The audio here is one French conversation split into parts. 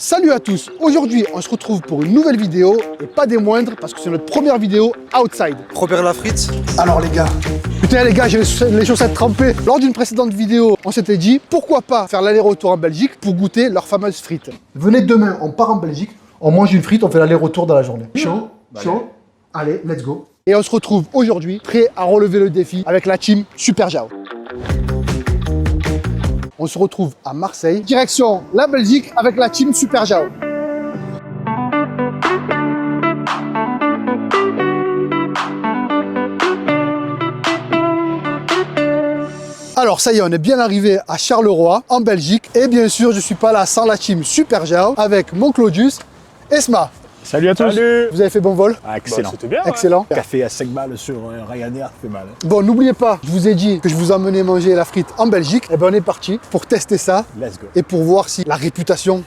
Salut à tous, aujourd'hui on se retrouve pour une nouvelle vidéo et pas des moindres parce que c'est notre première vidéo outside. Robert Lafrite. Alors les gars, putain les gars, j'ai les chaussettes trempées. Lors d'une précédente vidéo, on s'était dit pourquoi pas faire l'aller-retour en Belgique pour goûter leurs fameuses frites. Venez demain, on part en Belgique, on mange une frite, on fait l'aller-retour dans la journée. Chaud, chaud, allez, let's go. Et on se retrouve aujourd'hui prêt à relever le défi avec la team Super Jao. On se retrouve à Marseille, direction la Belgique avec la team Super Jao. Alors ça y est, on est bien arrivé à Charleroi, en Belgique. Et bien sûr, je ne suis pas là sans la team Super Jao avec mon Claudius, Esma. Salut à tous. Salut. Vous avez fait bon vol? Ah, excellent. C'était bien. Excellent. Café à 5 balles sur Ryanair, fait mal. Bon, n'oubliez pas, je vous ai dit que je vous emmenais manger la frite en Belgique. Et ben on est parti pour tester ça Let's go. et pour voir si la réputation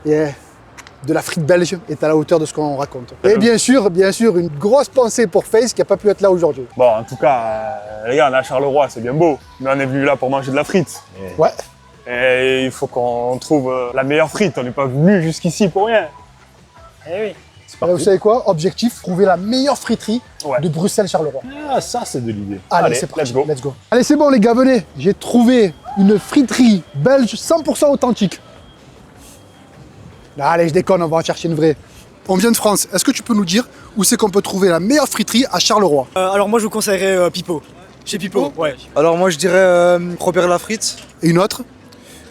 de la frite belge est à la hauteur de ce qu'on raconte. Et bien sûr, une grosse pensée pour Face qui n'a pas pu être là aujourd'hui. Bon, en tout cas, les gars, on est à Charleroi, c'est bien beau. Mais on est venu là pour manger de la frite. Ouais. Et il faut qu'on trouve la meilleure frite. On n'est pas venu jusqu'ici pour rien. Eh oui. Et vous savez quoi? Objectif, trouver la meilleure friterie de Bruxelles-Charleroi. Ah, ça, c'est de l'idée. Allez, c'est parti, let's go. Allez, c'est bon les gars, venez. J'ai trouvé une friterie belge 100% authentique. Allez, je déconne, on va en chercher une vraie. On vient de France. Est-ce que tu peux nous dire où c'est qu'on peut trouver la meilleure friterie à Charleroi? Alors moi je vous conseillerais Pipo. Chez Pipo, ouais. Alors moi je dirais Robert Lafrite. Et une autre?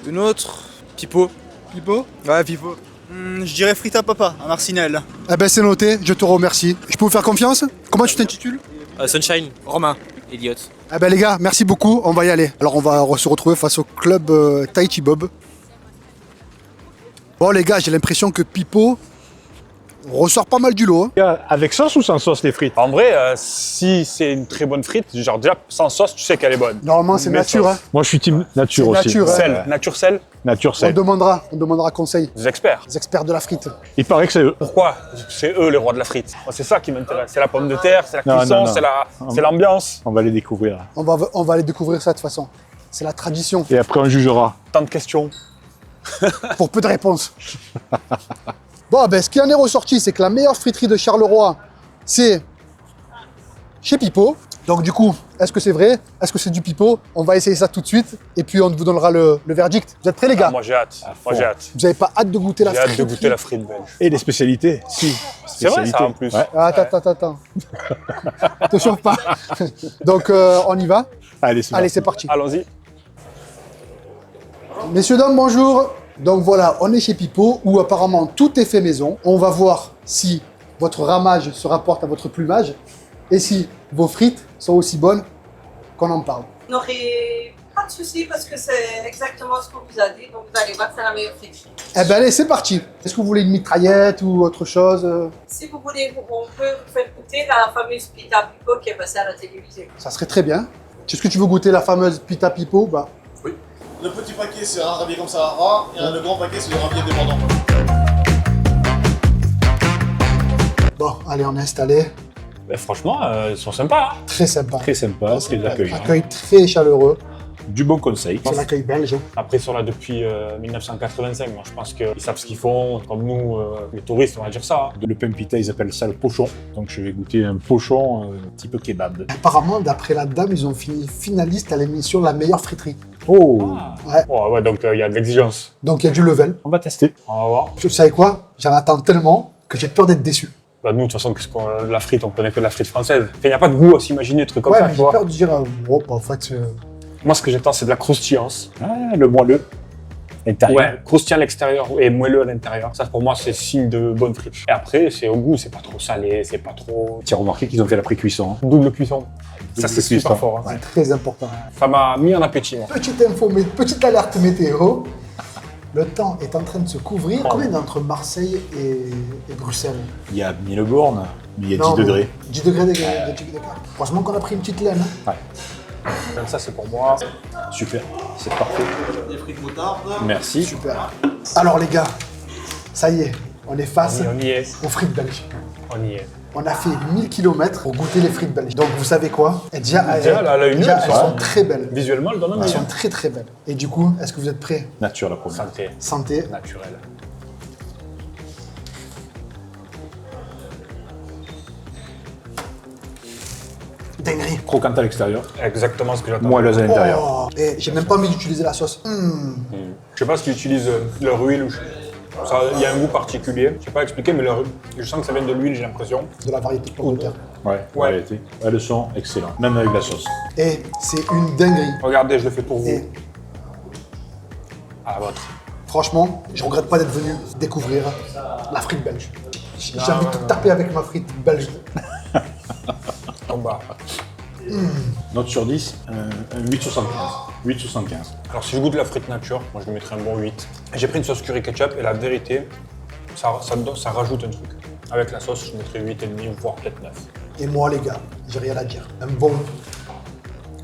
Une autre, Pipo. Pipo? Ouais, Pipo. Je dirais Frita Papa, à Marcinelle. Eh ben c'est noté, je te remercie. Je peux vous faire confiance? Comment tu t'intitules? Sunshine, Romain, Elliot. Eh ben les gars, merci beaucoup, on va y aller. Alors on va se retrouver face au club Tahiti Bob. Bon les gars, j'ai l'impression que Pipo ressort pas mal du lot. Hein. Avec sauce ou sans sauce, les frites? En vrai, si c'est une très bonne frite, genre déjà sans sauce, tu sais qu'elle est bonne. Normalement c'est Mais nature. sauce. Hein. Moi, je suis team nature C'est aussi. nature, hein. Sel, nature sel, Nature, On sel. demandera conseil. des experts. Les experts de la frite. Il paraît que c'est eux. Pourquoi? C'est eux les rois de la frite. Moi, c'est ça qui m'intéresse. C'est la pomme de terre, c'est la Non, cuisson, non, non. c'est l'ambiance. On va les découvrir. On va aller découvrir ça de toute façon. C'est la tradition. Et après, on jugera. Tant de questions. Pour peu de réponses. Bon, ben, ce qui en est ressorti, c'est que la meilleure friterie de Charleroi, c'est chez Pipo. Donc du coup, est-ce que c'est vrai? Est-ce que c'est du Pipo? On va essayer ça tout de suite et puis on vous donnera le verdict. Vous êtes prêts les gars? Moi j'ai hâte. Moi j'ai hâte. Vous n'avez pas hâte de goûter la J'ai hâte friterie? de goûter la frite belge. Et les spécialités? Si. C'est vrai ça en plus. Ouais. Attends. Te chauffe pas. Donc on y va? Allez, c'est parti. Allons-y. Messieurs, dames, bonjour. Donc voilà, on est chez Pipo où apparemment tout est fait maison. On va voir si votre ramage se rapporte à votre plumage et si vos frites sont aussi bonnes qu'on en parle. Vous n'aurez pas de soucis parce que c'est exactement ce qu'on vous a dit, donc vous allez voir que c'est la meilleure friterie. Eh ben allez, c'est parti. Est-ce que vous voulez une mitraillette ou autre chose? Si vous voulez, on peut vous faire goûter la fameuse pita pipo qui est passée à la télévision. Ça serait très bien. Est-ce que tu veux goûter la fameuse pita pipo? Bah, Le petit paquet c'est un ravier comme ça rare et le grand paquet c'est le ravier dépendant. bon, allez, on est installé. Ben, franchement, ils sont sympas. Hein. Très sympa. Très sympa, c'est l'accueil. Accueil très chaleureux. Du bon conseil. C'est l'accueil belge. Après, ils sont là depuis 1985. Moi, je pense qu'ils savent ce qu'ils font. Comme nous, les touristes, on va dire ça. Hein. Le pain pita, ils appellent ça le pochon. Donc, je vais goûter un pochon type kebab. Apparemment, d'après la dame, ils ont fini finaliste à l'émission La meilleure friterie. Oh, Ouais, donc il y a de l'exigence. Donc il y a du level. on va tester. On va voir. Vous savez quoi? J'en attends tellement que j'ai peur d'être déçu. Bah, nous, de toute façon, la frite, on connaît que la frite française. Il n'y a pas de goût à s'imaginer des trucs comme Ouais, ça. mais Tu j'ai vois. peur de dire, en fait, Moi, ce que j'attends, c'est de la croustillance. Ah, le moelleux. Intérieur. Ouais, croustillant à l'extérieur et moelleux à l'intérieur. Ça, pour moi, c'est signe de bonne frite. Et après, c'est au goût, c'est pas trop salé, c'est pas trop. Tu as remarqué qu'ils ont fait la pré-cuisson. Hein. Double cuisson. Ça, c'est cuisson. super fort. Hein. c'est très important. Ça m'a mis en appétit, moi. Petite info, petite alerte météo. Le temps est en train de se couvrir. Combien d'entre Marseille et Bruxelles? Il y a 1000 bornes, mais il y a Non, 10 degrés. 10 degrés d'écart. Franchement qu'on a pris une petite laine. Hein. Comme ça, c'est pour moi. Super, c'est parfait. Des frites moutarde. Merci. Super. Alors les gars, ça y est, on est face On y est. aux frites belges. On y est. On a fait 1000 km pour goûter les frites belges. Donc vous savez quoi? Et déjà, là, à l'œil nu, déjà, elles elles sont- sont très belles. Visuellement, elle donne un Elles meilleur. sont très très belles. Et du coup, est-ce que vous êtes prêts? Nature la première. Santé, Santé. naturel. Dinguerie. Croquante à l'extérieur, Exactement ce que j'attends. moelleuse à l'intérieur. Oh, et j'ai même pas envie d'utiliser la sauce. Je sais pas s'ils utilisent leur huile ou... Il y a un goût particulier. Je sais pas expliquer, mais je sens que ça vient de l'huile, j'ai l'impression. De la variété de pommes de terre. Ouais, en Ouais. réalité. Elles sont excellentes, même avec la sauce. Et c'est une dinguerie. Regardez, je le fais pour vous. Et À la vôtre. franchement, je regrette pas d'être venu découvrir la frite belge. J'ai envie de te taper avec ma frite belge. En bas. Note sur 10, un 8,75. 8,75. Alors si je goûte la frite nature, moi je lui mettrais un bon 8. J'ai pris une sauce curry ketchup et la vérité, ça rajoute un truc. Avec la sauce, je mettrais 8,5 voire peut-être 9. Et moi, les gars, j'ai rien à dire. Un bon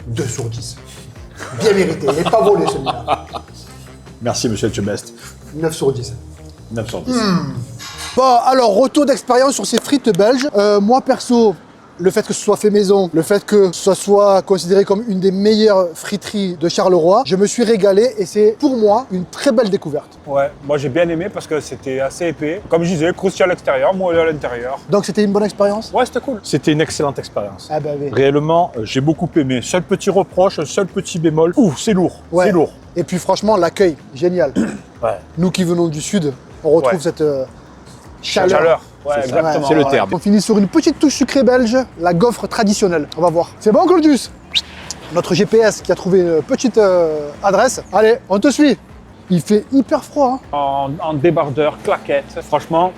2 sur 10. Bien mérité. Il n'est pas volé celui-là. Merci, monsieur Etchebest. 9 sur 10. 9 sur 10. Bon, alors, retour d'expérience sur ces frites belges. Moi, perso, le fait que ce soit fait maison, le fait que ce soit considéré comme une des meilleures friteries de Charleroi, je me suis régalé et c'est pour moi une très belle découverte. Ouais, moi j'ai bien aimé parce que c'était assez épais. Comme je disais, croustillant à l'extérieur, moelleux à l'intérieur. Donc, c'était une bonne expérience? Ouais, c'était cool. C'était une excellente expérience. Ah ben oui. Réellement, j'ai beaucoup aimé. Seul petit reproche, un seul petit bémol. Ouh, c'est lourd. Ouais. C'est lourd. Et puis franchement, l'accueil, génial. Ouais. Nous qui venons du sud, on retrouve Ouais. cette chaleur. Chaleur. Ouais, C'est ça. exactement. C'est le ouais. terme. On finit sur une petite touche sucrée belge, la gaufre traditionnelle. On va voir. C'est bon, Claudius? Notre GPS qui a trouvé une petite adresse. Allez, on te suit. Il fait hyper froid. Hein. En débardeur, claquette. Franchement,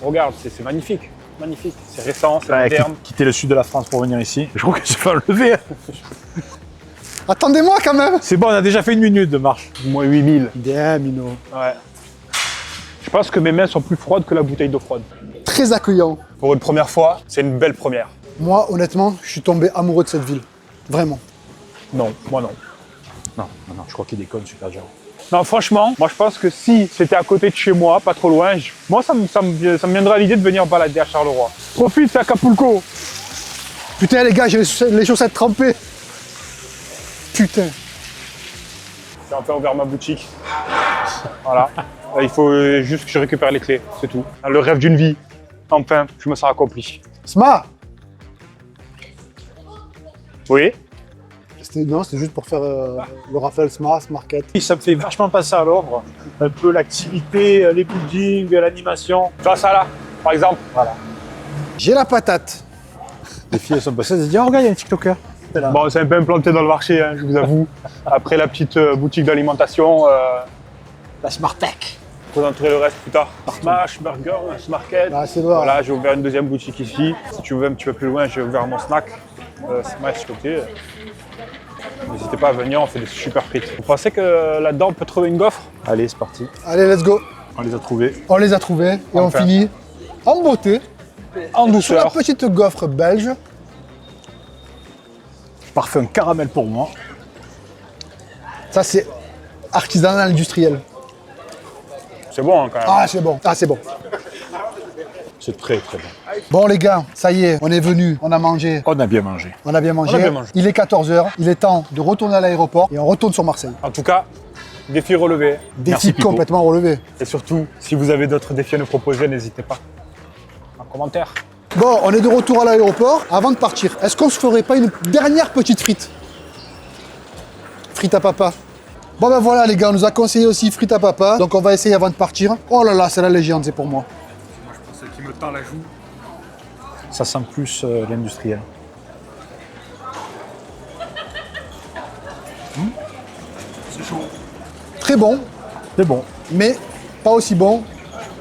regarde, c'est magnifique. Magnifique. C'est récent, c'est moderne. Quitter le sud de la France pour venir ici. Je crois que je vais enlever. Attendez-moi quand même. C'est bon, on a déjà fait 1 minute de marche. Moins 8000. Bien, Mino. Ouais. Je pense que mes mains sont plus froides que la bouteille d'eau froide. Très accueillant. Pour une première fois, c'est une belle première. Moi, honnêtement, je suis tombé amoureux de cette ville. Vraiment. Non, moi non. Non, je crois qu'il déconne, super dur. Non, franchement, moi je pense que si c'était à côté de chez moi, pas trop loin, moi ça me viendrait à l'idée de venir balader à Charleroi. Profite, c'est Acapulco. Putain, les gars, j'ai les chaussettes trempées. Putain. J'ai enfin ouvert ma boutique. Voilà. Il faut juste que je récupère les clés, c'est tout. Le rêve d'une vie. Enfin, je me sens accompli. Sma. Oui. Non, c'était juste pour faire le Raphaël Sma, Market. Ça me fait vachement passer à l'ordre. Un peu l'activité, les buildings, l'animation. Tu vois ça là, par exemple. Voilà. J'ai la patate. Les filles elles sont passées, elles se disent, oh regarde, il y a un TikToker. Bon, c'est un peu implanté dans le marché, hein, je vous avoue. Après la petite boutique d'alimentation, La Smart Tech. je présenterai le reste plus tard. Smash, Burger, Market. Ah, c'est bon. Voilà, j'ai ouvert une deuxième boutique ici. Si tu veux un petit peu plus loin, j'ai ouvert mon snack. Smash côté. N'hésitez pas à venir, on fait des super frites. Vous pensez que là-dedans on peut trouver une gaufre? Allez, c'est parti. Allez, let's go. On les a trouvés. On les a trouvés et on Enfin. finit en beauté En sur la douceur. petite gaufre belge. Parfait, un caramel pour moi. Ça, c'est artisanal industriel. C'est bon hein, quand même. Ah, c'est bon. Ah, c'est bon. C'est très très bon. Bon, les gars, ça y est, on est venu, on a mangé, On a bien mangé. on a bien mangé. On a bien mangé. Il est 14h, il est temps de retourner à l'aéroport et on retourne sur Marseille. En tout cas, défi relevé. Défi Merci, Pipo. complètement relevé. Et surtout, si vous avez d'autres défis à nous proposer, n'hésitez pas. En commentaire. Bon, on est de retour à l'aéroport. Avant de partir, est-ce qu'on se ferait pas une dernière petite frite? Frite à papa. Bon ben voilà les gars, on nous a conseillé aussi frite à papa. Donc on va essayer avant de partir. Oh là là, c'est la légende, c'est pour moi. Pour ceux qui me tend la joue. Ça sent plus l'industriel. C'est chaud. Très bon, C'est bon. mais pas aussi bon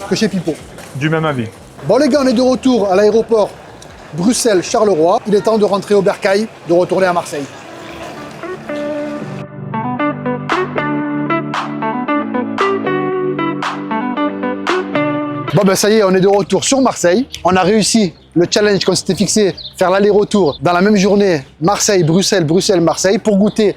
que chez Pipo. Du même avis. Bon les gars, on est de retour à l'aéroport Bruxelles-Charleroi. Il est temps de rentrer au Bercail, de retourner à Marseille. Bon ben ça y est, on est de retour sur Marseille. On a réussi le challenge qu'on s'était fixé, faire l'aller-retour dans la même journée, Marseille, Bruxelles, Bruxelles, Marseille, pour goûter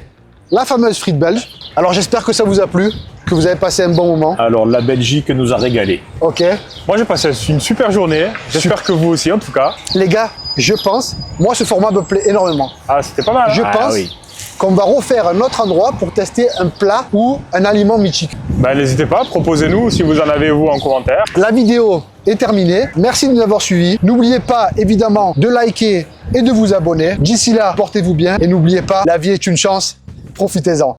la fameuse frite belge. Alors j'espère que ça vous a plu, que vous avez passé un bon moment. Alors, la Belgique nous a régalé. Ok. Moi, j'ai passé une super journée. J'espère que vous aussi, en tout cas. Les gars, je pense, moi ce format me plaît énormément. Ah, c'était pas mal. Hein. Je pense oui. qu'on va refaire un autre endroit pour tester un plat ou un aliment mythique. Bah, n'hésitez pas, proposez-nous si vous en avez vous en commentaire. La vidéo est terminée. Merci de nous avoir suivis. N'oubliez pas évidemment de liker et de vous abonner. D'ici là, portez-vous bien et n'oubliez pas, la vie est une chance. Profitez-en.